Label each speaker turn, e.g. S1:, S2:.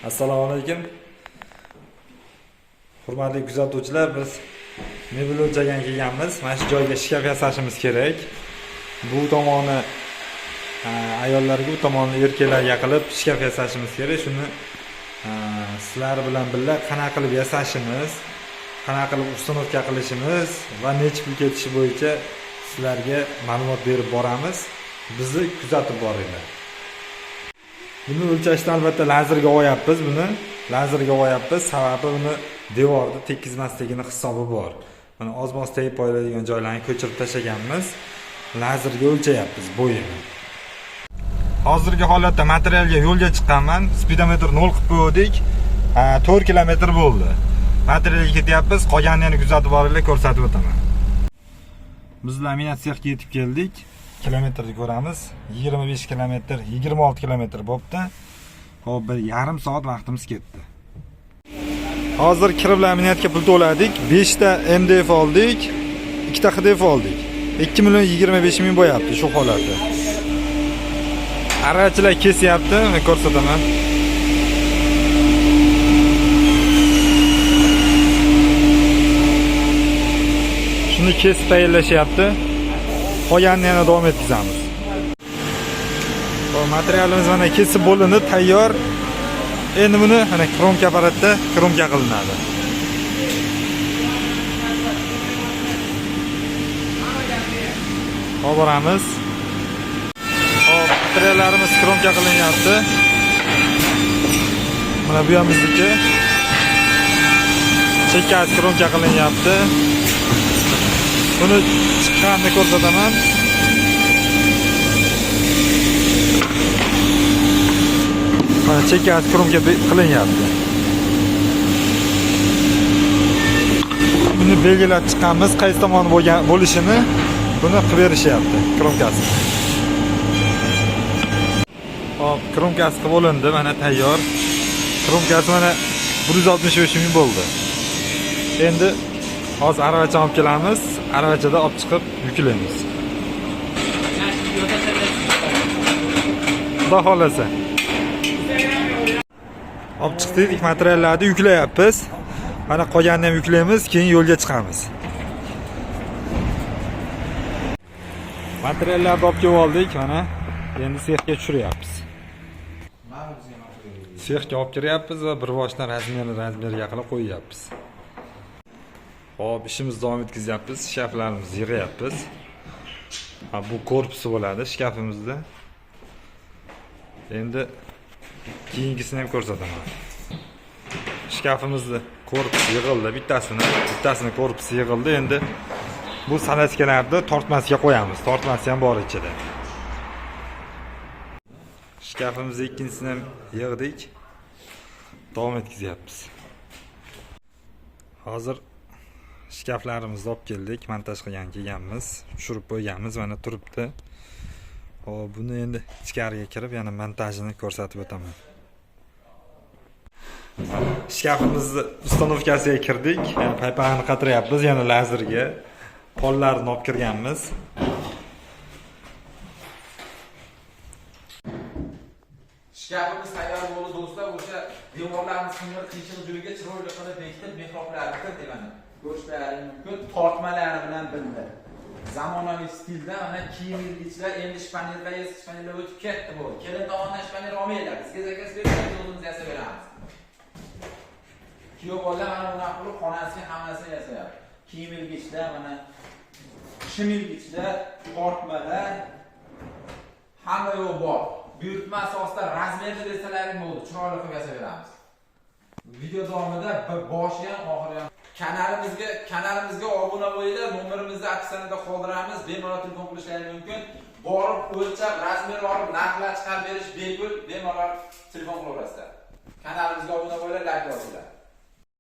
S1: Assalomu alaykum. Hurmatli kuzatuvchilar, biz mebel o'lchagan kelganmiz. Mana shu joyga shkaf yasashimiz kerak. Bu tomoni ayollarga, bu tomoni erkaklarga qilib shkaf yasashimiz kerak. Shuni sizlar bilan birga qanaqa qilib yasashimiz, qanaqa qilib uстановка qilishimiz va necha pul ketishi bo'yicha sizlarga ma'lumot berib boramiz. Bizni kuzatib boringlar. Buni o'lchashda albatta lazerga qo'yapmiz. Buni lazerga qo'yapmiz. Sababi buni devorni tekizmasligini hisobi bor. Mana ozmoz tegib qo'yiladigan joylarni ko'chirib tashlaganmiz. Lazerga o'lchayapmiz bo'yini. Hozirgi holatda materialga yo'lga chiqqanman. Speedometr 0 qilib qo'ydik. 4 kilometr bo'ldi. Materialga ketyapmiz. Qolganini kuzatib boringlar, ko'rsatib o'taman. Biz laminat sexga yetib keldik. Kilometrni ko'ramiz. 25 kilometr, 26 kilometr bo'pti. Hop, bir yarim soat vaqtimiz ketdi. Hozir kirib laminatga pul to'ladik. 5 ta MDF oldik, 2 ta HDF oldik. 2 million 25 ming bo'yapti shu holatda. Arachilar kesyapti, men ko'rsataman. Shuni kesib tayyorlashyapti. Qolganini yana davom etkazamiz. Materialimiz mana kesib bo'lindi, tayyor. Endi buni mana kromka apparatda kromka qilinadi. Hop, boramiz. Hop, materiallarimiz kromka qilinyapti. Mana bu yomizniki. Chekkasi kromka qilinyapti. Buni chiqqanini ko'rsataman. Mana chekkasi kromka qilinyapti. Buni belgilab chiqqanmiz, qaysi tomon bo'lishini buni qilib berishyapti kromkasi. Hop, kromkasi qilib bo'lindi, mana tayyor. Kromkasi mana 165 ming bo'ldi. Endi hozir aravachani olib kelamiz. Aravachada olib chiqib yuklaymiz. Xudo xolasa. Olib chiqdik, materiallarni yuklayapmiz. Mana qolganini ham yuklaymiz, keyin yo'lga chiqamiz. Materiallarni olib kelib oldik, mana endi sexga tushiryapmiz. Sexga olib kiryapmiz va bir boshdan razmeriga qilib qo'yyapmiz. Hop, ishimizni davom etkazyapmiz. Shkaflarimizni yig'yapmiz. Bu korpusi bo'ladi shkafimizda. Endi keyingisini ham ko'rsataman. Shkafimizni korpusi yig'ildi, bittasini korpusi yig'ildi. Endi bu salachkalarni tortmasiga qo'yamiz. Tortmasi ham bor ichida. Shkafimizni ikkinchisini ham yig'dik. Davom etkazyapmiz. Hozir shkaflarimizni olib keldik, montaj kelganmiz, tushirib qo'yganmiz, mana turibdi. Hop, buni endi ichkariga kirib yana montajini ko'rsatib o'taman. Shkafimizni ustanovkasiga kirdik, yana paypag'ini qatiryapmiz, yana lazerga pollarni olib kirganmiz.
S2: Shkafimiz tayyor bo'ldi do'stlar, o'sha devorlarimiz sinir qiyshiq joyiga chiroyli qilib bekitib, mehroblarni qildik. Ko'rishlaring mumkin, tortmalari bilan birga. Zamonaviy stilda mana kiyim yig'ichlar endi shpanelga o'tib ketdi bu. Kelin tomondan shpanel olmaylar. Bizga zakaz berib, o'zimiz yasab beramiz. Kuyov bolalar mana bunaqa qilib xonasiga hammasini yasayapti. Kiyim yig'ichlar, mana shim yig'ichlar, tortmalar hamma yo'q bor. Buyurtma asosida razmerli desalaring bo'ldi, chiroyli qilib yasab beramiz. Video davomida boshi ham oxiri ham kanalimizga obuna bo'linglar. Nomerimizni aksiyada qoldiramiz. Bemalol telefon qilishlaringiz mumkin. Borib o'lchab, razmer olib, narxlar chiqarib berish bepul. Bemalol telefon qilaverasizlar. Kanalimizga obuna bo'linglar, like bosinglar.